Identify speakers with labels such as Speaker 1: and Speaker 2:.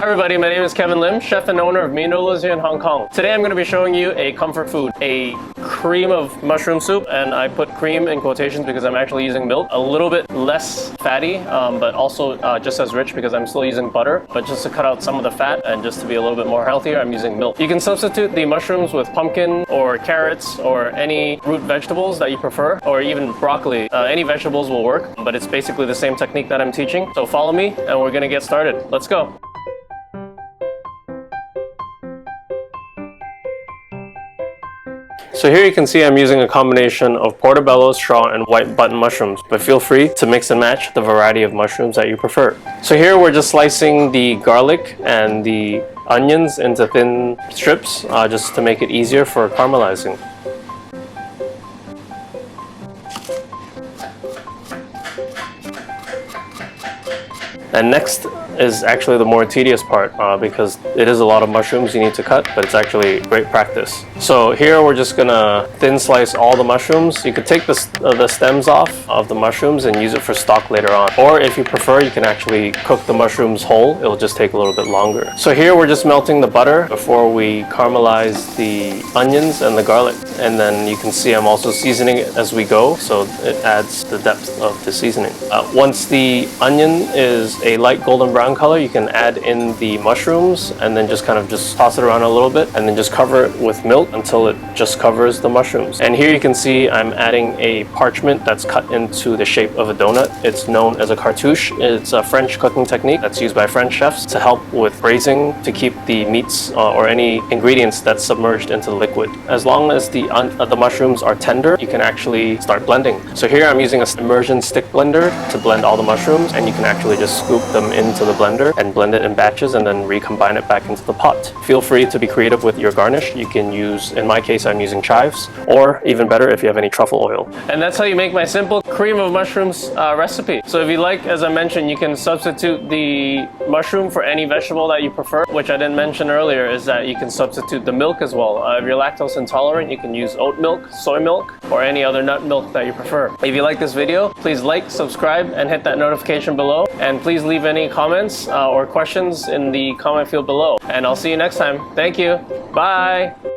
Speaker 1: everybody, my name is Kevin Lim, chef and owner of Mean Noodles here in Hong Kong. Today I'm going to be showing you a comfort food, a cream of mushroom soup, and I put cream in quotations because I'm actually using milk. A little bit less fatty, but also just as rich because I'm still using butter, but just to cut out some of the fat and just to be a little bit more healthier, I'm using milk. You can substitute the mushrooms with pumpkin or carrots or any root vegetables that you prefer, or even broccoli. Any vegetables will work, but it's basically the same technique that I'm teaching. So follow me and we're going to get started. Let's go. So here you can see I'm using a combination of portobello, straw, and white button mushrooms, but feel free to mix and match the variety of mushrooms that you prefer. So here we're just slicing the garlic and the onions into thin strips, just to make it easier for caramelizing. And next is actually the more tedious part because it is a lot of mushrooms you need to cut, but it's actually great practice. So here we're just gonna thin slice all the mushrooms. You could take the stems off of the mushrooms and use it for stock later on. Or if you prefer, you can actually cook the mushrooms whole. It'll just take a little bit longer. So here we're just melting the butter before we caramelize the onions and the garlic. And then you can see I'm also seasoning it as we go, so it adds the depth of the seasoning. Once the onion is a light golden brown color, you can add in the mushrooms and then just toss it around a little bit and then just cover it with milk until it just covers the mushrooms. And here you can see I'm adding a parchment that's cut into the shape of a donut. It's known as a cartouche. It's a French cooking technique that's used by French chefs to help with braising, to keep the meats or any ingredients that's submerged into the liquid. As long as the mushrooms are tender, you can actually start blending. So here I'm using an immersion stick blender to blend all the mushrooms, and you can actually just scoop them into the blender and blend it in batches and then recombine it back into the pot. Feel free to be creative with your garnish. You can use, in my case, I'm using chives, or even better if you have any truffle oil. And that's how you make my simple cream of mushrooms recipe. So if you like, as I mentioned, you can substitute the mushroom for any vegetable that you prefer, which I didn't mention earlier is that you can substitute the milk as well. If you're lactose intolerant, you can use oat milk, soy milk, or any other nut milk that you prefer. If you like this video, please like, subscribe, and hit that notification below. And please leave any comments or questions in the comment field below. And I'll see you next time. Thank you. Bye.